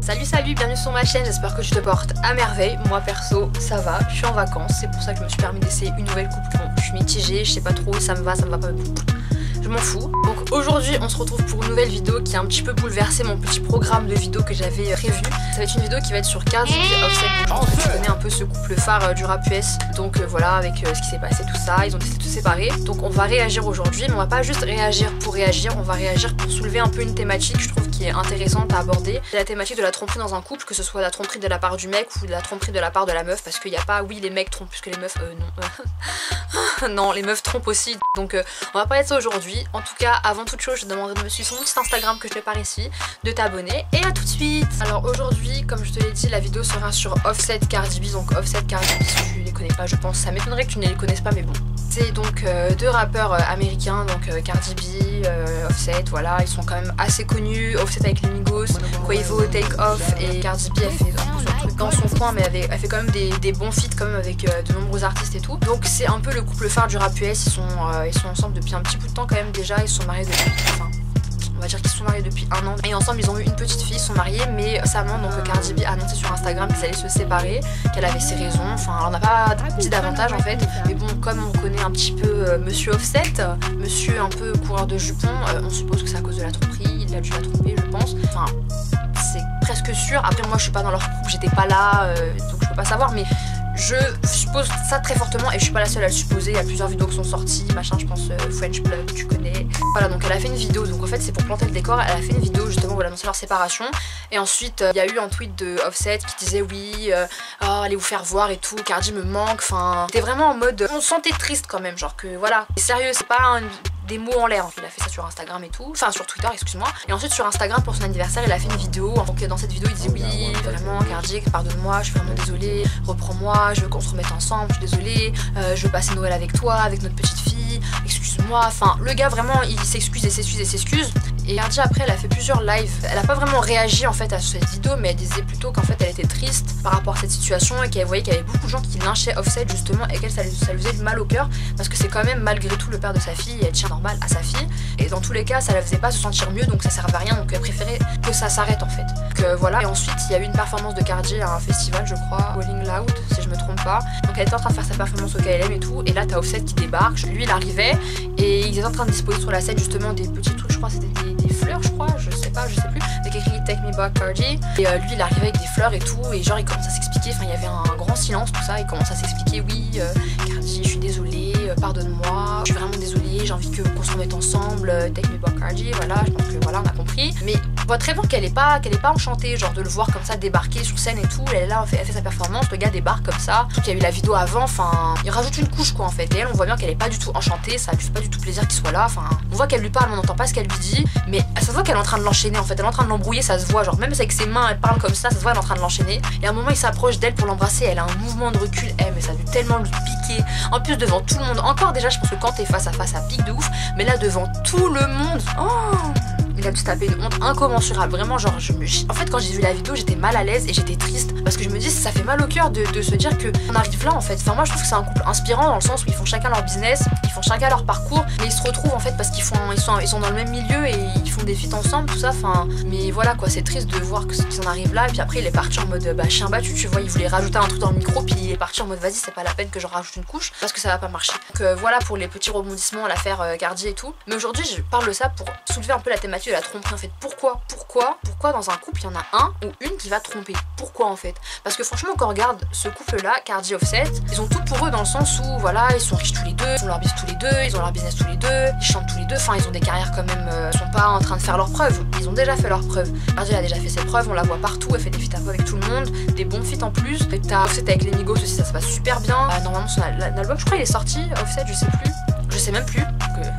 Salut, bienvenue sur ma chaîne, j'espère que tu te portes à merveille. Moi perso, ça va, je suis en vacances, c'est pour ça que je me suis permis d'essayer une nouvelle coupe. Bon, je suis mitigée, je sais pas trop, ça me va pas, je m'en fous. Donc aujourd'hui on se retrouve pour une nouvelle vidéo qui a un petit peu bouleversé mon petit programme de vidéos que j'avais prévu. Ça va être une vidéo qui va être sur Cardi B Offset. Je pense que tu connais un peu ce couple phare du rap US. Donc voilà, avec ce qui s'est passé, tout ça, ils ont décidé de se séparer. Donc on va réagir aujourd'hui, mais on va pas juste réagir pour réagir, on va réagir pour soulever un peu une thématique, je trouve, qui est intéressante à aborder. C'est la thématique de la tromperie dans un couple, que ce soit la tromperie de la part du mec ou de la tromperie de la part de la meuf, parce qu'il n'y a pas, oui, les mecs trompent plus que les meufs, non. Non, les meufs trompent aussi. Donc on va parler de ça aujourd'hui. En tout cas, avant toute chose, je te demanderai de me suivre sur mon petit Instagram que je fais par ici, de t'abonner, et à tout de suite. Alors aujourd'hui, comme je te l'ai dit, la vidéo sera sur Offset Cardi B. Donc Offset Cardi B, si tu les connais pas, je pense, ça m'étonnerait que tu ne les connaisses pas, mais bon. C'est donc deux rappeurs américains, donc Cardi B, Offset, voilà, ils sont quand même assez connus. Offset avec les Migos, Quavo, Take Off, et Cardi B, elle fait un peu son truc dans son coin, mais elle fait quand même des bons feats quand même avec de nombreux artistes et tout. Donc c'est un peu le couple phare du rap US, ils sont ensemble depuis un petit bout de temps quand même déjà, ils sont mariés depuis, enfin, on va dire qu'ils sont mariés depuis 1 an, et ensemble ils ont eu une petite fille, ils sont mariés, mais récemment donc Cardi B a annoncé sur Instagram qu'ils allaient se séparer, qu'elle avait ses raisons, enfin on n'a pas dit davantage en fait, mais bon, comme on connaît un petit peu monsieur Offset, monsieur un peu coureur de jupons, on suppose que c'est à cause de la tromperie, il a dû la tromper je pense, enfin c'est presque sûr. Après moi je suis pas dans leur couple, j'étais pas là, donc je peux pas savoir, mais je suppose ça très fortement, et je suis pas la seule à le supposer. Il y a plusieurs vidéos qui sont sorties, machin, je pense French Plug, tu connais. Voilà, donc elle a fait une vidéo, donc en fait c'est pour planter le décor, elle a fait une vidéo justement où elle annonçait leur séparation. Et ensuite il y a eu un tweet de Offset qui disait oui, oh, allez vous faire voir et tout, Cardi me manque, enfin c'était vraiment en mode, on se sentait triste quand même, genre que voilà, et sérieux, c'est pas des mots en l'air. Il a fait ça sur Instagram et tout, enfin sur Twitter, excuse-moi. Et ensuite sur Instagram pour son anniversaire il a fait une vidéo, donc dans cette vidéo il dit oui vraiment Cardi, pardonne-moi, je suis vraiment désolée, reprends-moi, je veux qu'on se remette ensemble, je suis désolée, je veux passer Noël avec toi, avec notre petite fille, excuse-moi. Enfin le gars vraiment il s'excuse et s'excuse. Et Cardi après elle a fait plusieurs lives, elle a pas vraiment réagi en fait à cette vidéo, mais elle disait plutôt qu'en fait elle était triste par rapport à cette situation, et qu'elle voyait qu'il y avait beaucoup de gens qui lynchaient Offset justement, et qu'elle ça lui faisait mal au cœur, parce que c'est quand même malgré tout le père de sa fille, et elle tient normal à sa fille, et dans tous les cas ça la faisait pas se sentir mieux, donc ça servait à rien, donc elle préférait que ça s'arrête en fait. Donc voilà, et ensuite il y a eu une performance de Cardi à un festival je crois, Rolling Loud si je me trompe pas, donc elle était en train de faire sa performance au KLM et tout, et là t'as Offset qui débarque, lui il arrivait, et ils étaient en train de disposer sur la scène justement des petits trucs, je crois c'était des fleurs je crois, je sais plus, avec écrit Take Me Back Cardi, et lui il arrivait avec des fleurs et tout, et genre il commence à s'expliquer, enfin il y avait un grand silence tout ça, il commence à s'expliquer, oui Cardi je suis désolée, pardonne-moi, je suis vraiment désolée, j'ai envie qu'on se remette ensemble, Take Me Back Cardi, voilà, je pense que voilà on a compris, mais on voit très bien qu'elle est pas enchantée genre de le voir comme ça débarquer sur scène et tout, elle est là, elle fait sa performance, le gars débarque comme ça, surtout qu'il y a eu la vidéo avant, enfin il rajoute une couche quoi en fait, et elle on voit bien qu'elle est pas du tout enchantée, ça lui fait pas du tout plaisir qu'il soit là, enfin on voit qu'elle lui parle, on n'entend pas ce qu'elle lui dit, mais ça se voit qu'elle est en train de l'enchaîner en fait, elle est en train de l'embrouiller, ça se voit, genre même avec ses mains elle parle comme ça se voit elle est en train de l'enchaîner, et à un moment il s'approche d'elle pour l'embrasser, elle a un mouvement de recul, mais ça a dû tellement lui piquer, en plus devant tout le monde, encore déjà je pense que quand t'es face à face ça pique de ouf, mais là devant tout le monde, oh il a dû se taper une honte incommensurable, vraiment genre en fait quand j'ai vu la vidéo j'étais mal à l'aise et j'étais triste, parce que je me dis ça fait mal au cœur de se dire que on arrive là en fait, enfin moi je trouve que c'est un couple inspirant dans le sens où ils font chacun leur business, ils font chacun leur parcours, mais ils se retrouvent en fait parce qu'ils sont dans le même milieu et ils font des feats ensemble, tout ça, enfin mais voilà quoi, c'est triste de voir qu'ils en arrivent là, et puis après il est parti en mode chien battu, tu vois, il voulait rajouter un truc dans le micro, puis il est parti en mode vas-y c'est pas la peine que je rajoute une couche parce que ça va pas marcher. Donc voilà pour les petits rebondissements à l'affaire Cardi et tout, mais aujourd'hui je parle de ça pour soulever un peu la thématique de la tromperie en fait. Pourquoi dans un couple il y en a un ou une qui va tromper? Pourquoi en fait? Parce que franchement quand on regarde ce couple là, Cardi Offset, ils ont tout pour eux dans le sens où voilà, ils sont riches tous les deux, ils ont leur business tous les deux, ils ont leur business tous les deux, ils chantent tous les deux, enfin ils ont des carrières quand même, ils sont pas en train de faire leurs preuves, ils ont déjà fait leurs preuves. Cardi a déjà fait ses preuves, on la voit partout, elle fait des feats un peu avec tout le monde, des bons feats en plus, et t'as Offset avec les Migos aussi, ça se passe super bien, normalement son album je crois il est sorti, Offset je sais même plus,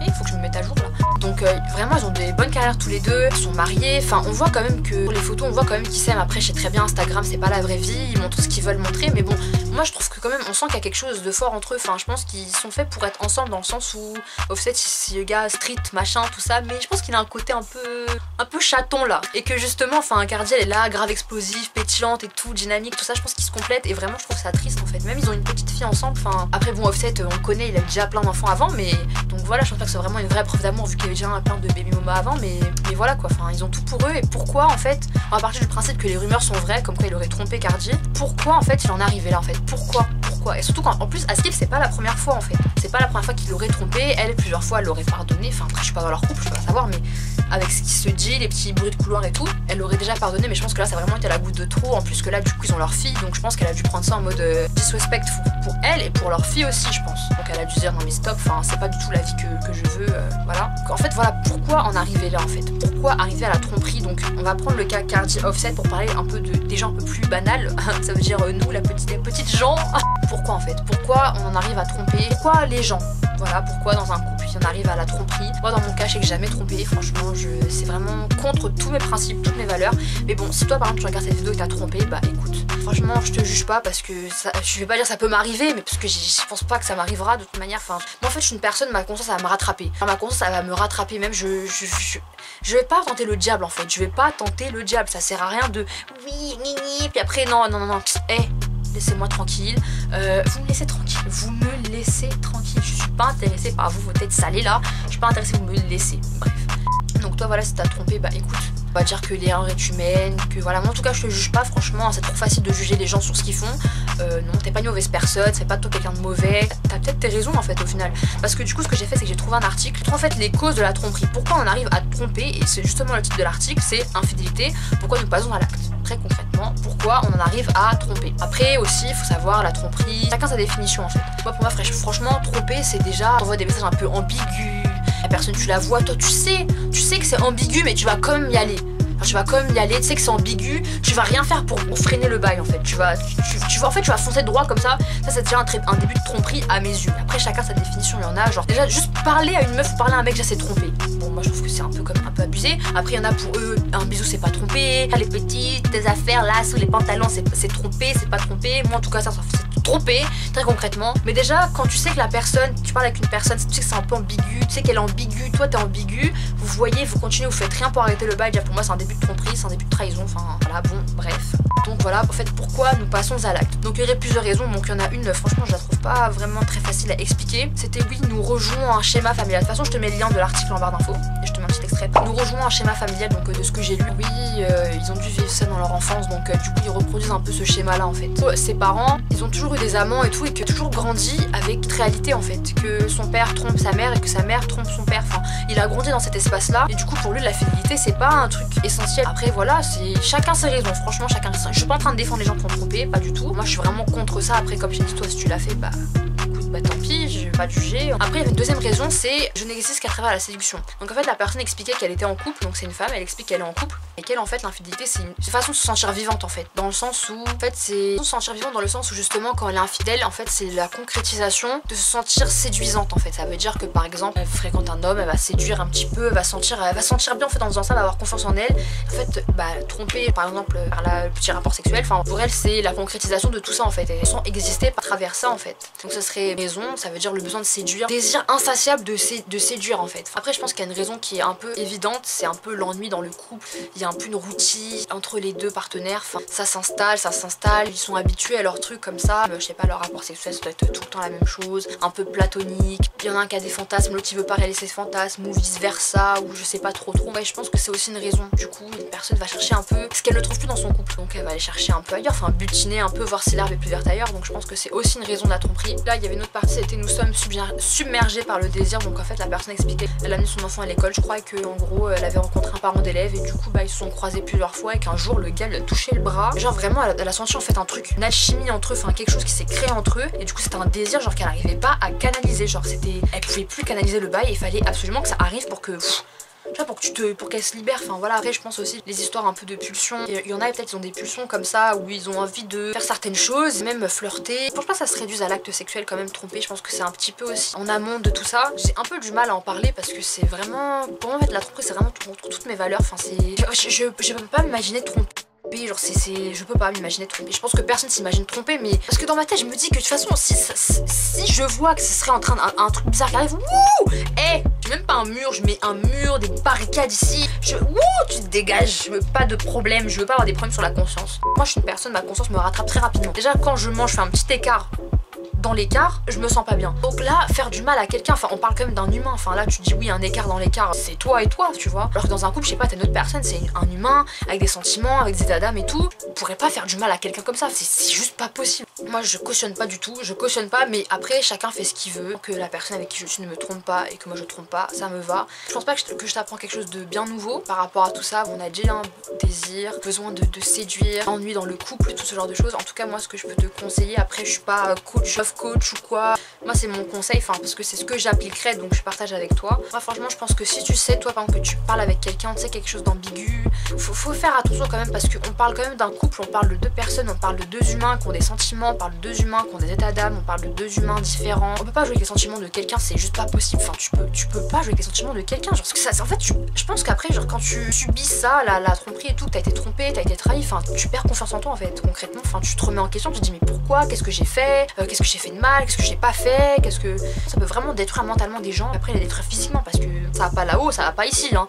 il faut que je me mette à jour là. Donc vraiment ils ont des bonnes carrières tous les deux, ils sont mariés, enfin on voit quand même que pour les photos on voit quand même qu'ils s'aiment. Après je sais très bien Instagram c'est pas la vraie vie, ils montrent ce qu'ils veulent montrer, mais bon moi je trouve que quand même on sent qu'il y a quelque chose de fort entre eux, enfin je pense qu'ils sont faits pour être ensemble dans le sens où Offset c'est le gars street machin tout ça, mais je pense qu'il a un côté un peu chaton là, et que justement enfin Cardi elle est là grave explosive, pétillante et tout, dynamique tout ça, je pense qu'ils se complètent, et vraiment je trouve ça triste en fait, même ils ont une petite fille ensemble, enfin après bon Offset on le connaît, il a déjà plein d'enfants avant, mais donc voilà je pense pas que c'est vraiment une vraie preuve d'amour vu qu'il déjà plein de baby mama avant, mais voilà quoi, enfin ils ont tout pour eux. Et pourquoi en fait, on va partir du principe que les rumeurs sont vraies, comme quoi il aurait trompé Cardi, pourquoi en fait il en est arrivé là en fait, pourquoi? Et surtout quand en plus Askip c'est pas la première fois en fait, c'est pas la première fois qu'il l'aurait trompé, elle plusieurs fois elle l'aurait pardonné, enfin après je suis pas dans leur couple, je peux pas savoir, mais avec ce qui se dit, les petits bruits de couloir et tout, elle l'aurait déjà pardonné, mais je pense que là ça a vraiment été la goutte de trop, en plus que là du coup ils ont leur fille, donc je pense qu'elle a dû prendre ça en mode disrespectful pour elle et pour leur fille aussi je pense, donc elle a dû dire non mais stop, enfin c'est pas du tout la vie que je veux, voilà. En fait voilà pourquoi en arriver là en fait, pourquoi arriver à la tromperie. Donc on va prendre le cas Cardi Offset pour parler un peu des gens un peu plus banals, ça veut dire nous les petites gens. Pourquoi en fait, pourquoi on en arrive à tromper, pourquoi les gens, voilà, pourquoi dans un couple il en arrive à la tromperie. Moi dans mon cas je sais que j'ai jamais trompé, franchement c'est vraiment contre tous mes principes, toutes mes valeurs, mais bon si toi par exemple tu regardes cette vidéo et t'as trompé, bah écoute, franchement je te juge pas parce que ça, je vais pas dire ça peut m'arriver, mais parce que je pense pas que ça m'arrivera de toute manière, enfin moi en fait je suis une personne, ma conscience elle va me rattraper, enfin, ma conscience elle va me rattraper, même je vais pas tenter le diable en fait, je vais pas tenter le diable, ça sert à rien de oui, puis après non, laissez-moi tranquille, vous me laissez tranquille, je suis pas intéressée par vous, vos têtes salées là, je suis pas intéressée, vous me laissez, bref. Donc toi voilà, si t'as trompé, bah écoute, on va dire que l'erreur est humaine, que voilà, moi en tout cas je te juge pas, franchement, c'est trop facile de juger les gens sur ce qu'ils font, non, t'es pas une mauvaise personne, c'est pas toi quelqu'un de mauvais, t'as peut-être tes raisons en fait au final, parce que du coup ce que j'ai fait c'est que j'ai trouvé un article, en fait les causes de la tromperie, pourquoi on arrive à tromper, et c'est justement le titre de l'article, c'est infidélité, pourquoi nous passons à l'acte, très concrètement, pourquoi on en arrive à tromper. Après aussi, il faut savoir la tromperie, chacun sa définition en fait. Moi pour moi franchement, tromper c'est déjà, t'envoies des messages un peu ambigus, la personne tu la vois, toi tu sais que c'est ambigu mais tu vas quand même y aller. Enfin, tu vas quand même y aller, tu sais que c'est ambigu, tu vas rien faire pour freiner le bail en fait. Tu vas foncer droit comme ça. Ça c'est déjà un début de tromperie à mes yeux. Après chacun sa définition, il y en a genre déjà juste parler à une meuf ou parler à un mec, déjà c'est trompé. Bon moi je trouve que c'est un peu abusé. Après il y en a pour eux, un bisou c'est pas trompé, les petites tes affaires là sous les pantalons c'est trompé, c'est pas trompé. Moi en tout cas ça c'est trompé, très concrètement. Mais déjà quand tu sais que la personne, tu parles avec une personne, tu sais que c'est un peu ambigu, tu sais qu'elle est ambiguë, toi t'es ambigu, vous voyez, vous continuez, vous faites rien pour arrêter le bail. Déjà pour moi c'est un début de tromperie, c'est un début de trahison, enfin voilà, bon bref. Donc voilà, en fait pourquoi nous passons à l'acte. Donc il y aurait plusieurs raisons, donc il y en a une, franchement je la trouve pas vraiment très facile à expliquer. C'était oui, nous rejoignons un schéma familial. De toute façon je te mets le lien de l'article en barre d'infos, et je te mets un petit extrait. Nous rejoignons un schéma familial, donc de ce que j'ai lu, oui, ils ont dû vivre ça dans leur enfance, donc du coup ils reproduisent un peu ce schéma là en fait. Ses parents, ils ont toujours eu des amants et tout, et que toujours grandi avec cette réalité en fait, que son père trompe sa mère et que sa mère trompe son père, enfin il a grandi dans cet espace là, et du coup pour lui la fidélité c'est pas un truc essentiel. Après voilà, c'est chacun ses raisons, franchement chacun ses raisons. Je suis pas en train de défendre les gens qui ont trompé, pas du tout, moi je suis vraiment contre ça. Après comme j'ai dit, toi si tu l'as fait, bah écoute, bah tant pis, je vais pas te juger. Après il y avait une deuxième raison, c'est je n'existe qu'à travers la séduction. Donc en fait la personne expliquait qu'elle était en couple, donc c'est une femme, elle explique qu'elle est en couple et qu'elle en fait l'infidélité c'est une façon de se sentir vivante en fait, dans le sens où en fait c'est se sentir vivante dans le sens où justement quand elle est infidèle en fait c'est la concrétisation de se sentir séduisante en fait. Ça veut dire que par exemple elle fréquente un homme, elle va séduire un petit peu, elle va sentir bien en fait en faisant ça, elle va avoir confiance en elle. En fait bah tromper par exemple par le petit rapport sexuel, enfin pour elle c'est la concrétisation de tout ça en fait, et elles sont exister par travers ça en fait. Donc ça serait raison, ça veut dire le besoin de séduire, désir insatiable de séduire en fait. Après je pense qu'il y a une raison qui est un peu évidente, c'est un peu l'ennui dans le couple, il y a un peu une routine entre les deux partenaires, enfin ça s'installe, ils sont habitués à leur truc comme ça, je sais pas, leur rapport sexuel ça doit être tout le temps la même chose, un peu platonique, il y en a un qui a des fantasmes, l'autre qui veut pas réaliser ses fantasmes, ou vice versa, ou je sais pas trop. Ouais, je pense que c'est aussi une raison. Du coup une personne va chercher un peu ce qu'elle ne trouve plus dans son couple, donc elle va aller chercher un peu ailleurs, enfin butiner un peu, voir si l'herbe est plus verte ailleurs. Donc je pense que c'est aussi une raison de la tromperie. Là il y avait une autre partie, c'était nous sommes submergés par le désir. Donc en fait la personne expliquait, elle a amené son enfant à l'école, je crois, que en gros elle avait rencontré un parent d'élève et du coup bah ils se sont croisés plusieurs fois et qu'un jour le gars lui a touché le bras, genre vraiment elle a senti en fait un truc, une alchimie entre eux, enfin quelque chose qui s'est créé entre eux, et du coup c'était un désir genre qu'elle n'arrivait pas à canaliser, genre c'était, elle pouvait plus canaliser le bail et il fallait absolument que ça arrive pour que pour qu'elle se libère, enfin voilà. Après je pense aussi les histoires un peu de pulsions, il y en a peut-être ils ont des pulsions comme ça où ils ont envie de faire certaines choses, même flirter. Je pense pas que ça se réduise à l'acte sexuel quand même, tromper, je pense que c'est un petit peu aussi en amont de tout ça. J'ai un peu du mal à en parler parce que c'est vraiment, pour moi en fait la tromperie c'est vraiment contre toutes mes valeurs, enfin c'est, je peux pas m'imaginer tromper. Genre je peux pas m'imaginer tromper, je pense que personne s'imagine tromper, mais parce que dans ma tête je me dis que de toute façon si je vois que ce serait en train un truc bizarre qui arrive, wouh, j'ai même pas un mur, je mets un mur, des barricades ici, wouh, tu te dégages, je veux pas de problème, je veux pas avoir des problèmes sur la conscience. Moi je suis une personne, ma conscience me rattrape très rapidement. Déjà quand je mange, je fais un petit écart dans l'écart, je me sens pas bien. Donc là, faire du mal à quelqu'un, enfin on parle quand même d'un humain, enfin là tu dis oui un écart dans l'écart, c'est toi et toi, tu vois. Alors que dans un couple, je sais pas, t'es une autre personne, c'est un humain avec des sentiments, avec des états d'âme et tout. On pourrait pas faire du mal à quelqu'un comme ça, c'est juste pas possible. Moi je cautionne pas du tout, je cautionne pas, mais après chacun fait ce qu'il veut, que la personne avec qui je suis ne me trompe pas et que moi je trompe pas, ça me va. Je pense pas que je t'apprends quelque chose de bien nouveau par rapport à tout ça. On a déjà un désir, besoin de séduire, ennui dans le couple, tout ce genre de choses. En tout cas moi ce que je peux te conseiller, après je suis pas coach, love coach ou quoi, moi c'est mon conseil, enfin parce que c'est ce que j'appliquerais donc je partage avec toi. Moi franchement je pense que si tu sais toi par exemple que tu parles avec quelqu'un, tu sais quelque chose d'ambigu, faut faire attention quand même parce qu'on parle quand même d'un couple, on parle de deux personnes, on parle de deux humains qui ont des sentiments, on parle de deux humains qui ont des états d'âme, on parle de deux humains différents. On peut pas jouer avec les sentiments de quelqu'un, c'est juste pas possible. Enfin tu peux pas jouer avec les sentiments de quelqu'un, genre parce que ça en fait je pense qu'après genre quand tu subis ça, la tromperie et tout, que t'as été trompé, t'as été trahi, enfin tu perds confiance en toi en fait concrètement, enfin tu te remets en question, tu te dis mais pourquoi, qu'est-ce que j'ai fait, qu'est-ce que j'ai fait de mal, qu'est-ce que j'ai pas fait, qu'est-ce que ça peut vraiment détruire mentalement des gens, après les détruire physiquement parce que ça va pas là-haut, ça va pas ici hein.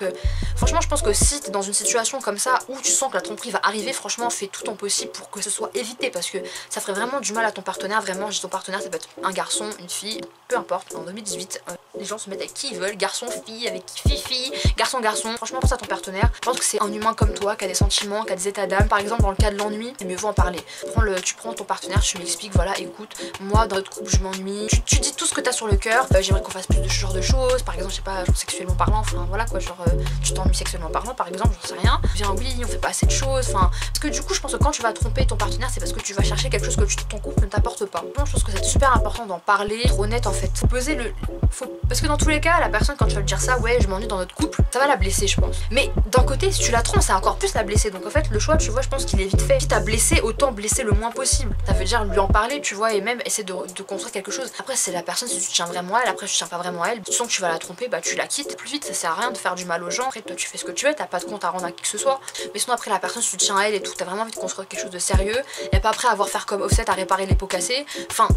Franchement je pense que si t'es dans une situation comme ça où tu sens que la tromperie va arriver, franchement fais tout ton possible pour que ce soit évité parce que ça ferait vraiment du mal à ton partenaire. Vraiment, ton partenaire ça peut être un garçon, une fille, peu importe. En 2018 les gens se mettent avec qui ils veulent, garçon, fille, avec qui fille, garçon, garçon. Franchement pense à ton partenaire, je pense que c'est un humain comme toi qui a des sentiments, qui a des états d'âme. Par exemple dans le cas de l'ennui, il mieux vaut en parler. Tu prends ton partenaire, tu lui expliques voilà écoute, moi dans notre couple je m'ennuie, tu dis tout ce que t'as sur le cœur, j'aimerais qu'on fasse plus de ce genre de choses, par exemple je sais pas, genre sexuellement parlant, enfin voilà quoi, genre tu t'ennuies sexuellement parlant par exemple, j'en sais rien, viens oui on fait pas assez de choses, enfin parce que du coup je pense que quand tu vas tromper ton partenaire c'est parce que tu vas chercher quelque chose que ton couple ne t'apporte pas. Bon, je pense que c'est super important d'en parler, être honnête en fait, faut peser parce que dans tous les cas la personne quand tu vas lui dire ça, ouais je m'ennuie dans notre couple, ça va la blesser je pense, mais d'un côté si tu la trompes ça va encore plus la blesser, donc en fait le choix tu vois je pense qu'il est vite fait. Si t'as blessé, autant blesser le moins possible, ça veut dire lui en parler tu vois, et même essayer de construire quelque chose. Après c'est la personne, si tu tiens vraiment à elle, après tu tiens pas vraiment à elle, tu sens que tu vas la tromper, bah tu la quittes plus vite, ça sert à rien de faire du mal aux gens. Après toi tu fais ce que tu veux, t'as pas de compte à rendre à qui que ce soit, mais sinon après la personne si tu tiens à elle et tout, t'as vraiment envie de construire quelque chose de sérieux et pas après avoir faire comme Offset à réparer les pots cassés. Enfin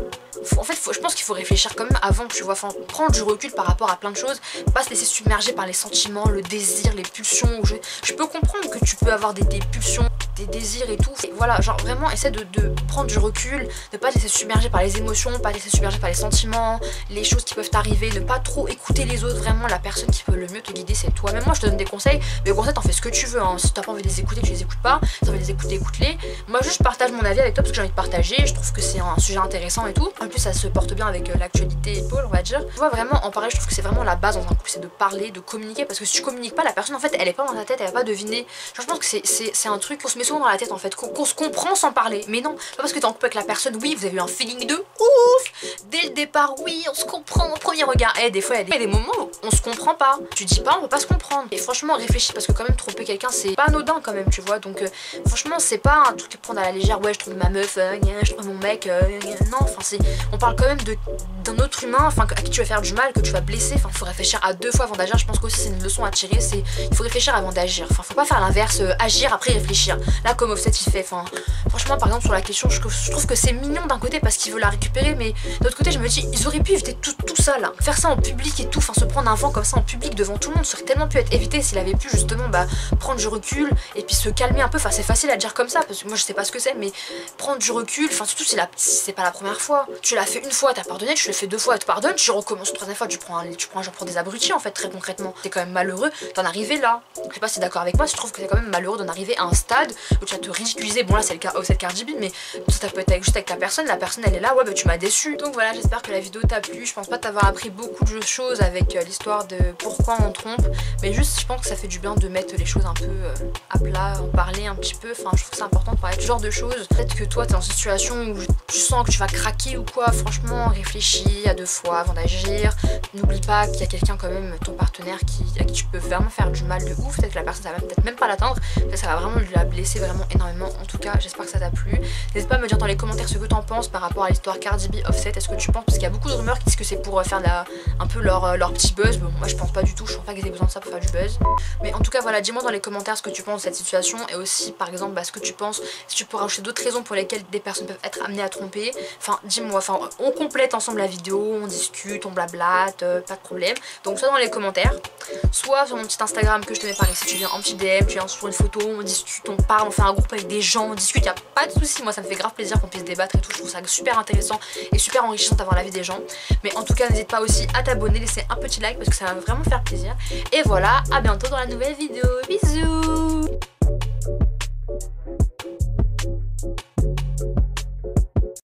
en fait je pense qu'il faut réfléchir quand même avant, tu vois, enfin prendre du recul par rapport à plein de choses, pas se laisser submerger par les sentiments, le désir, les pulsions. Je peux comprendre que tu peux avoir des pulsions, des désirs et tout, et voilà, genre vraiment essaie de prendre du recul, ne pas te laisser submerger par les émotions, pas te laisser submerger par les sentiments, les choses qui peuvent t'arriver, ne pas trop écouter les autres. Vraiment la personne qui peut le mieux te guider c'est toi. Même moi je te donne des conseils, mais au conseil t'en fais ce que tu veux hein. Si t'as pas envie de les écouter tu les écoutes pas, si t'as envie de les écouter écoute-les. Moi juste je partage mon avis avec toi parce que j'ai envie de partager, je trouve que c'est un sujet intéressant et tout, en plus ça se porte bien avec l'actualité et Paul on va dire. Tu vois vraiment en parler, je trouve que c'est vraiment la base dans un couple, c'est de parler, de communiquer, parce que si tu communiques pas la personne en fait elle est pas dans ta tête, elle va pas deviner. Genre, je pense que c'est un truc qu'on se met souvent dans la tête en fait, qu'on se comprend sans parler, mais non, pas parce que t'es en couple avec la personne, oui vous avez eu un feeling de ouf dès le départ, oui on se comprend au premier regard, et des fois il y a des moments où on se comprend pas, tu dis pas on peut pas se comprendre, et franchement réfléchis parce que quand même tromper quelqu'un c'est pas anodin quand même tu vois, donc franchement c'est pas un truc à prendre à la légère, ouais je trompe ma meuf, je trompe mon mec, non, enfin c'est, on parle quand même d'un autre humain, enfin à qui tu vas faire du mal, que tu vas blesser, enfin faut réfléchir à deux fois avant d'agir. Je pense qu'aussi c'est une leçon à tirer, c'est il faut réfléchir avant d'agir, enfin faut pas faire l'inverse, agir après réfléchir, là comme Offset il fait, enfin franchement par exemple sur la question je trouve que c'est mignon d'un côté parce qu'il veut la récupérer, mais de l'autre côté je me dis ils auraient pu éviter tout ça là, faire ça en public et tout, enfin se prendre un vent comme ça en public devant tout le monde, ça aurait tellement pu être évité s'il avait pu justement prendre du recul et puis se calmer un peu. Enfin c'est facile à dire comme ça parce que moi je sais pas ce que c'est, mais prendre du recul, enfin surtout si c'est pas la première fois, tu l'as fait une fois t'as pardonné, tu l'as fait deux fois elle te pardonne, tu recommences une troisième fois, tu prends un genre pour des abrutis en fait très concrètement, t'es quand même malheureux d'en arriver là. Je sais pas si t'es d'accord avec moi, je trouve que c'est quand même malheureux d'en arriver à un stade où tu vas te ridiculiser, bon là c'est le cas Offset Cardi B, mais ça peut être juste avec la personne elle est là, ouais bah tu m'as déçu. Donc voilà, j'espère que la vidéo t'a plu, je pense pas t'avoir appris beaucoup de choses avec l'histoire de pourquoi on trompe, mais juste je pense que ça fait du bien de mettre les choses un peu à plat, en parler un petit peu, enfin je trouve que c'est important de parler de ce genre de choses. Peut-être que toi t'es dans une situation où tu sens que tu vas craquer ou quoi, franchement réfléchis à deux fois avant d'agir, n'oublie pas qu'il y a quelqu'un quand même, ton partenaire à qui tu peux vraiment faire du mal de ouf, peut-être que la personne ça va peut-être même pas l'atteindre, ça va vraiment la blesser vraiment énormément. En tout cas j'espère que ça t'a plu, n'hésite pas à me dire dans les commentaires ce que t'en penses par rapport à l'histoire Cardi B Offset, est-ce que tu penses, parce qu'il y a beaucoup de rumeurs qui disent que c'est pour faire un peu leur petit buzz, bon moi je pense pas du tout, je pense pas qu'ils aient besoin de ça pour faire du buzz, mais en tout cas voilà, dis-moi dans les commentaires ce que tu penses de cette situation, et aussi par exemple ce que tu penses, si tu pourrais rajouter d'autres raisons pour lesquelles des personnes peuvent être amenées à tromper, enfin dis-moi, enfin on complète ensemble la vidéo. vidéo, on discute, on blablate, pas de problème. Donc soit dans les commentaires, soit sur mon petit Instagram que je te mets par ici, tu viens en petit DM, tu viens sur une photo, on discute, on parle, on fait un groupe avec des gens, on discute, y a pas de souci. Moi ça me fait grave plaisir qu'on puisse débattre et tout, je trouve ça super intéressant et super enrichissant d'avoir l'avis des gens. Mais en tout cas n'hésite pas aussi à t'abonner, laisser un petit like parce que ça va vraiment faire plaisir. Et voilà, à bientôt dans la nouvelle vidéo, bisous.